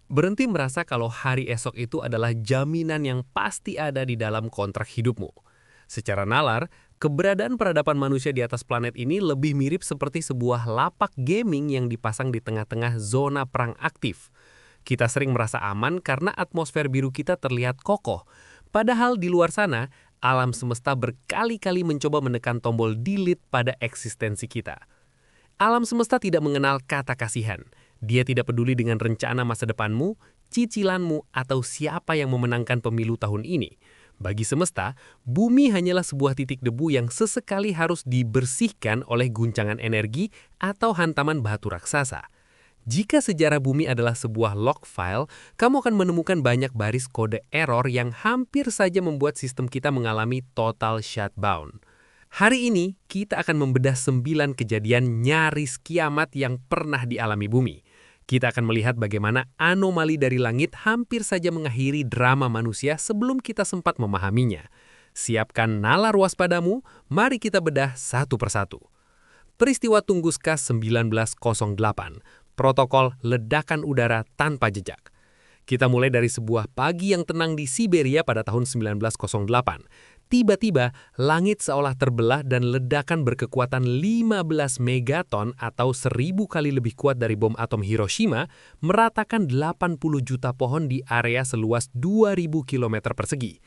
Berhenti merasa kalau hari esok itu adalah jaminan yang pasti ada di dalam kontrak hidupmu. Secara nalar, keberadaan peradaban manusia di atas planet ini lebih mirip seperti sebuah lapak gaming yang dipasang di tengah-tengah zona perang aktif. Kita sering merasa aman karena atmosfer biru kita terlihat kokoh. Padahal di luar sana, alam semesta berkali-kali mencoba menekan tombol delete pada eksistensi kita. Alam semesta tidak mengenal kata kasihan. Dia tidak peduli dengan rencana masa depanmu, cicilanmu, atau siapa yang memenangkan pemilu tahun ini. Bagi semesta, bumi hanyalah sebuah titik debu yang sesekali harus dibersihkan oleh guncangan energi atau hantaman batu raksasa. Jika sejarah bumi adalah sebuah log file, kamu akan menemukan banyak baris kode error yang hampir saja membuat sistem kita mengalami total shutdown. Hari ini, kita akan membedah 9 kejadian nyaris kiamat yang pernah dialami bumi. Kita akan melihat bagaimana anomali dari langit hampir saja mengakhiri drama manusia sebelum kita sempat memahaminya. Siapkan nalar waspadamu, mari kita bedah satu persatu. Peristiwa Tunguska 1908, protokol ledakan udara tanpa jejak. Kita mulai dari sebuah pagi yang tenang di Siberia pada tahun 1908. Tiba-tiba, langit seolah terbelah dan ledakan berkekuatan 15 megaton atau 1000 kali lebih kuat dari bom atom Hiroshima meratakan 80 juta pohon di area seluas 2000 km persegi.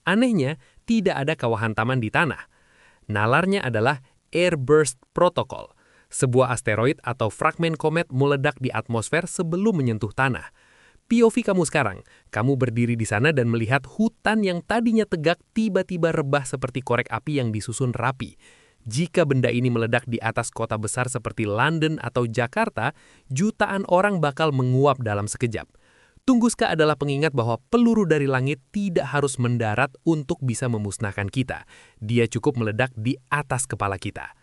Anehnya, tidak ada kawah hantaman di tanah. Nalarnya adalah Airburst Protocol. Sebuah asteroid atau fragmen komet meledak di atmosfer sebelum menyentuh tanah. POV kamu sekarang, kamu berdiri di sana dan melihat hutan yang tadinya tegak tiba-tiba rebah seperti korek api yang disusun rapi. Jika benda ini meledak di atas kota besar seperti London atau Jakarta, jutaan orang bakal menguap dalam sekejap. Tunguska adalah pengingat bahwa peluru dari langit tidak harus mendarat untuk bisa memusnahkan kita. Dia cukup meledak di atas kepala kita.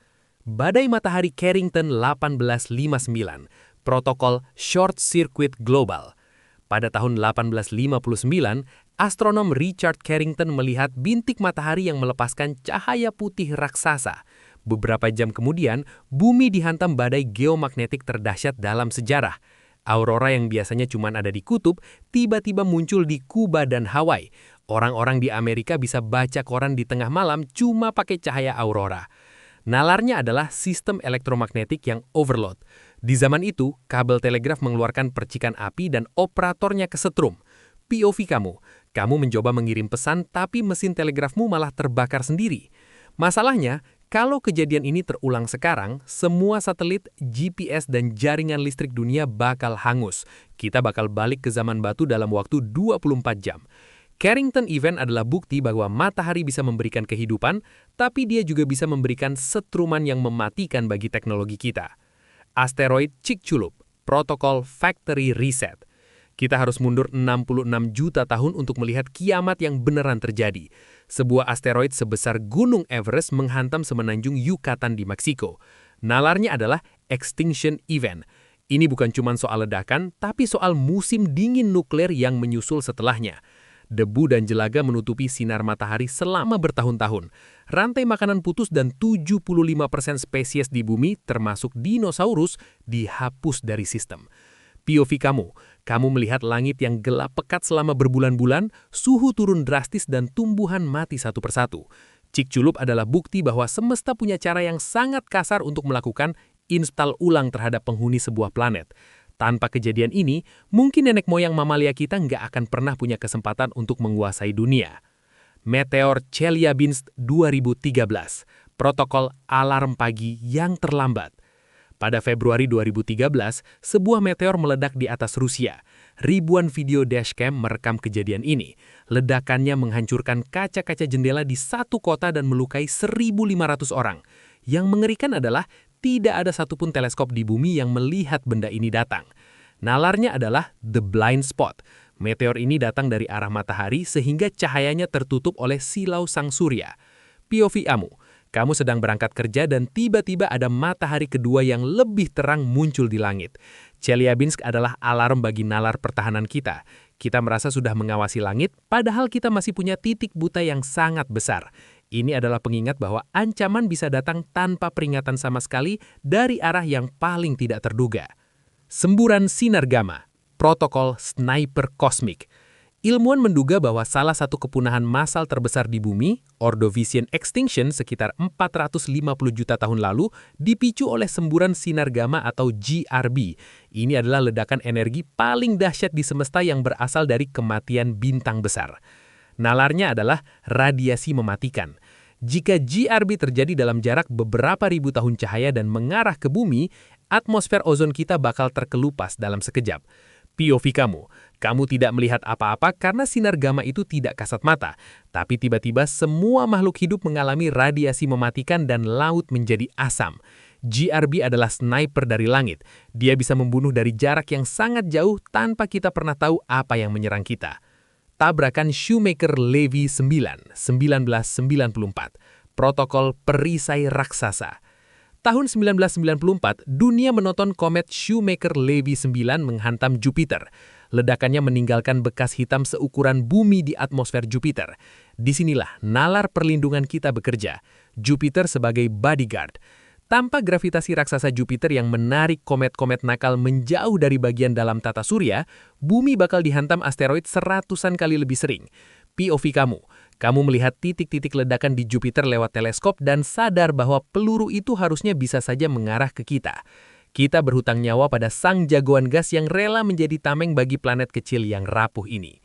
Badai matahari Carrington 1859, protokol Short Circuit Global. Pada tahun 1859, astronom Richard Carrington melihat bintik matahari yang melepaskan cahaya putih raksasa. Beberapa jam kemudian, bumi dihantam badai geomagnetik terdahsyat dalam sejarah. Aurora yang biasanya cuma ada di kutub, tiba-tiba muncul di Kuba dan Hawaii. Orang-orang di Amerika bisa baca koran di tengah malam cuma pakai cahaya aurora. Nalarnya adalah sistem elektromagnetik yang overload. Di zaman itu, kabel telegraf mengeluarkan percikan api dan operatornya kesetrum. POV kamu mencoba mengirim pesan tapi mesin telegrafmu malah terbakar sendiri. Masalahnya, kalau kejadian ini terulang sekarang, semua satelit, GPS, dan jaringan listrik dunia bakal hangus. Kita bakal balik ke zaman batu dalam waktu 24 jam. Carrington Event adalah bukti bahwa matahari bisa memberikan kehidupan, tapi dia juga bisa memberikan setruman yang mematikan bagi teknologi kita. Asteroid Chicxulub, protokol Factory Reset. Kita harus mundur 66 juta tahun untuk melihat kiamat yang beneran terjadi. Sebuah asteroid sebesar Gunung Everest menghantam semenanjung Yucatan di Meksiko. Nalarnya adalah Extinction Event. Ini bukan cuma soal ledakan, tapi soal musim dingin nuklir yang menyusul setelahnya. Debu dan jelaga menutupi sinar matahari selama bertahun-tahun. Rantai makanan putus dan 75% spesies di bumi, termasuk dinosaurus, dihapus dari sistem. POV kamu melihat langit yang gelap pekat selama berbulan-bulan, suhu turun drastis dan tumbuhan mati satu persatu. Chicxulub adalah bukti bahwa semesta punya cara yang sangat kasar untuk melakukan install ulang terhadap penghuni sebuah planet. Tanpa kejadian ini, mungkin nenek moyang mamalia kita nggak akan pernah punya kesempatan untuk menguasai dunia. Meteor Chelyabinsk 2013, protokol alarm pagi yang terlambat. Pada Februari 2013, sebuah meteor meledak di atas Rusia. Ribuan video dashcam merekam kejadian ini. Ledakannya menghancurkan kaca-kaca jendela di satu kota dan melukai 1.500 orang. Yang mengerikan adalah tidak ada satupun teleskop di bumi yang melihat benda ini datang. Nalarnya adalah the blind spot. Meteor ini datang dari arah matahari sehingga cahayanya tertutup oleh silau sang surya. POV kamu sedang berangkat kerja dan tiba-tiba ada matahari kedua yang lebih terang muncul di langit. Chelyabinsk adalah alarm bagi nalar pertahanan kita. Kita merasa sudah mengawasi langit, padahal kita masih punya titik buta yang sangat besar. Ini adalah pengingat bahwa ancaman bisa datang tanpa peringatan sama sekali dari arah yang paling tidak terduga. Semburan sinar gamma, protokol sniper kosmik. Ilmuwan menduga bahwa salah satu kepunahan massal terbesar di bumi, Ordovician Extinction sekitar 450 juta tahun lalu, dipicu oleh semburan sinar gamma atau GRB. Ini adalah ledakan energi paling dahsyat di semesta yang berasal dari kematian bintang besar. Nalarnya adalah radiasi mematikan. Jika GRB terjadi dalam jarak beberapa ribu tahun cahaya dan mengarah ke bumi, atmosfer ozon kita bakal terkelupas dalam sekejap. POV kamu tidak melihat apa-apa karena sinar gamma itu tidak kasat mata, tapi tiba-tiba semua makhluk hidup mengalami radiasi mematikan dan laut menjadi asam. GRB adalah sniper dari langit. Dia bisa membunuh dari jarak yang sangat jauh tanpa kita pernah tahu apa yang menyerang kita. Tabrakan Shoemaker-Levy 9, 1994. Protokol perisai raksasa. Tahun 1994, dunia menonton komet Shoemaker-Levy 9 menghantam Jupiter. Ledakannya meninggalkan bekas hitam seukuran bumi di atmosfer Jupiter. Disinilah nalar perlindungan kita bekerja. Jupiter sebagai bodyguard. Tanpa gravitasi raksasa Jupiter yang menarik komet-komet nakal menjauh dari bagian dalam tata surya, bumi bakal dihantam asteroid seratusan kali lebih sering. POV kamu melihat titik-titik ledakan di Jupiter lewat teleskop dan sadar bahwa peluru itu harusnya bisa saja mengarah ke kita. Kita berhutang nyawa pada sang jagoan gas yang rela menjadi tameng bagi planet kecil yang rapuh ini.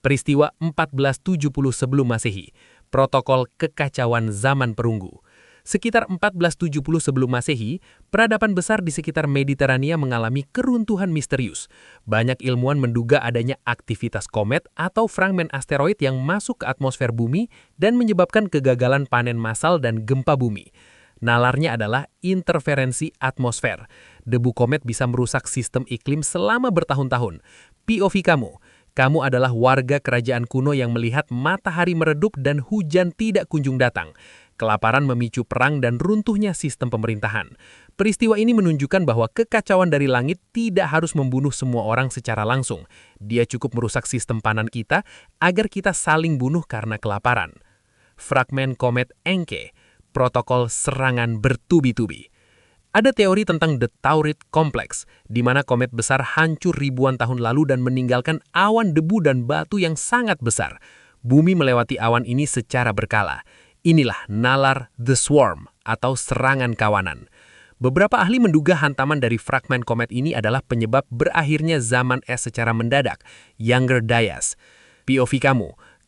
Peristiwa 1470 sebelum Masehi, protokol kekacauan zaman perunggu. Sekitar 1470 sebelum Masehi, peradaban besar di sekitar Mediterania mengalami keruntuhan misterius. Banyak ilmuwan menduga adanya aktivitas komet atau fragmen asteroid yang masuk ke atmosfer bumi dan menyebabkan kegagalan panen massal dan gempa bumi. Nalarnya adalah interferensi atmosfer. Debu komet bisa merusak sistem iklim selama bertahun-tahun. POV kamu adalah warga kerajaan kuno yang melihat matahari meredup dan hujan tidak kunjung datang. Kelaparan memicu perang dan runtuhnya sistem pemerintahan. Peristiwa ini menunjukkan bahwa kekacauan dari langit tidak harus membunuh semua orang secara langsung. Dia cukup merusak sistem panen kita agar kita saling bunuh karena kelaparan. Fragmen komet Encke, protokol serangan bertubi-tubi. Ada teori tentang The Taurid Complex, di mana komet besar hancur ribuan tahun lalu dan meninggalkan awan debu dan batu yang sangat besar. Bumi melewati awan ini secara berkala. Inilah nalar The Swarm atau serangan kawanan. Beberapa ahli menduga hantaman dari fragmen komet ini adalah penyebab berakhirnya zaman es secara mendadak, Younger Dryas. POV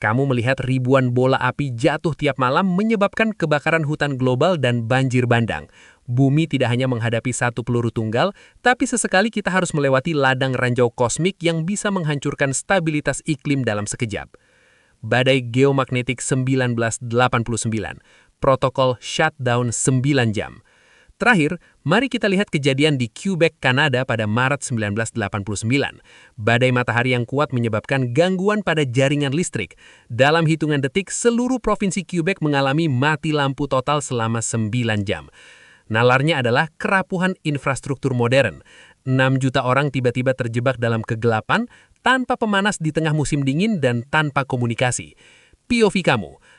kamu melihat ribuan bola api jatuh tiap malam menyebabkan kebakaran hutan global dan banjir bandang. Bumi tidak hanya menghadapi satu peluru tunggal, tapi sesekali kita harus melewati ladang ranjau kosmik yang bisa menghancurkan stabilitas iklim dalam sekejap. Badai geomagnetik 1989, protokol shutdown 9 jam. Terakhir, mari kita lihat kejadian di Quebec, Kanada pada Maret 1989. Badai matahari yang kuat menyebabkan gangguan pada jaringan listrik. Dalam hitungan detik, seluruh provinsi Quebec mengalami mati lampu total selama 9 jam. Nalarnya adalah kerapuhan infrastruktur modern. 6 juta orang tiba-tiba terjebak dalam kegelapan, tanpa pemanas di tengah musim dingin dan tanpa komunikasi. POV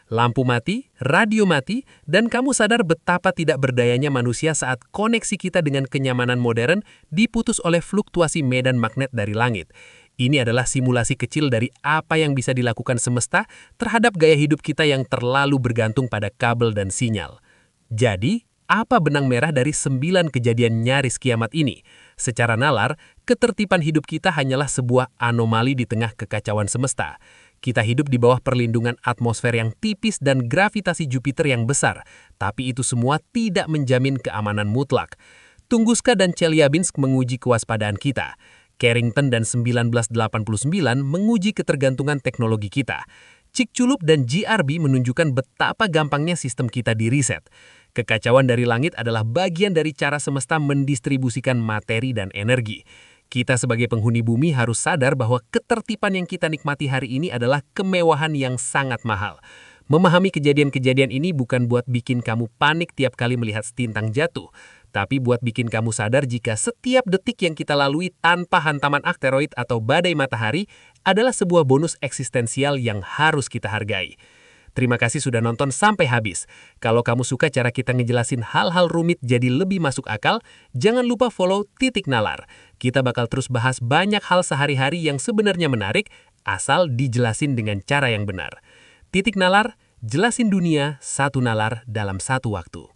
lampu mati, radio mati, dan kamu sadar betapa tidak berdayanya manusia saat koneksi kita dengan kenyamanan modern diputus oleh fluktuasi medan magnet dari langit. Ini adalah simulasi kecil dari apa yang bisa dilakukan semesta terhadap gaya hidup kita yang terlalu bergantung pada kabel dan sinyal. Jadi, apa benang merah dari 9 kejadian nyaris kiamat ini? Secara nalar, ketertiban hidup kita hanyalah sebuah anomali di tengah kekacauan semesta. Kita hidup di bawah perlindungan atmosfer yang tipis dan gravitasi Jupiter yang besar, tapi itu semua tidak menjamin keamanan mutlak. Tunguska dan Chelyabinsk menguji kewaspadaan kita. Carrington dan 1989 menguji ketergantungan teknologi kita. Chicxulub dan GRB menunjukkan betapa gampangnya sistem kita diriset. Kekacauan dari langit adalah bagian dari cara semesta mendistribusikan materi dan energi. Kita sebagai penghuni bumi harus sadar bahwa ketertiban yang kita nikmati hari ini adalah kemewahan yang sangat mahal. Memahami kejadian-kejadian ini bukan buat bikin kamu panik tiap kali melihat stintang jatuh, tapi buat bikin kamu sadar jika setiap detik yang kita lalui tanpa hantaman asteroid atau badai matahari adalah sebuah bonus eksistensial yang harus kita hargai. Terima kasih sudah nonton sampai habis. Kalau kamu suka cara kita ngejelasin hal-hal rumit jadi lebih masuk akal, jangan lupa follow Titik Nalar. Kita bakal terus bahas banyak hal sehari-hari yang sebenarnya menarik, asal dijelasin dengan cara yang benar. Titik Nalar, jelasin dunia satu nalar dalam satu waktu.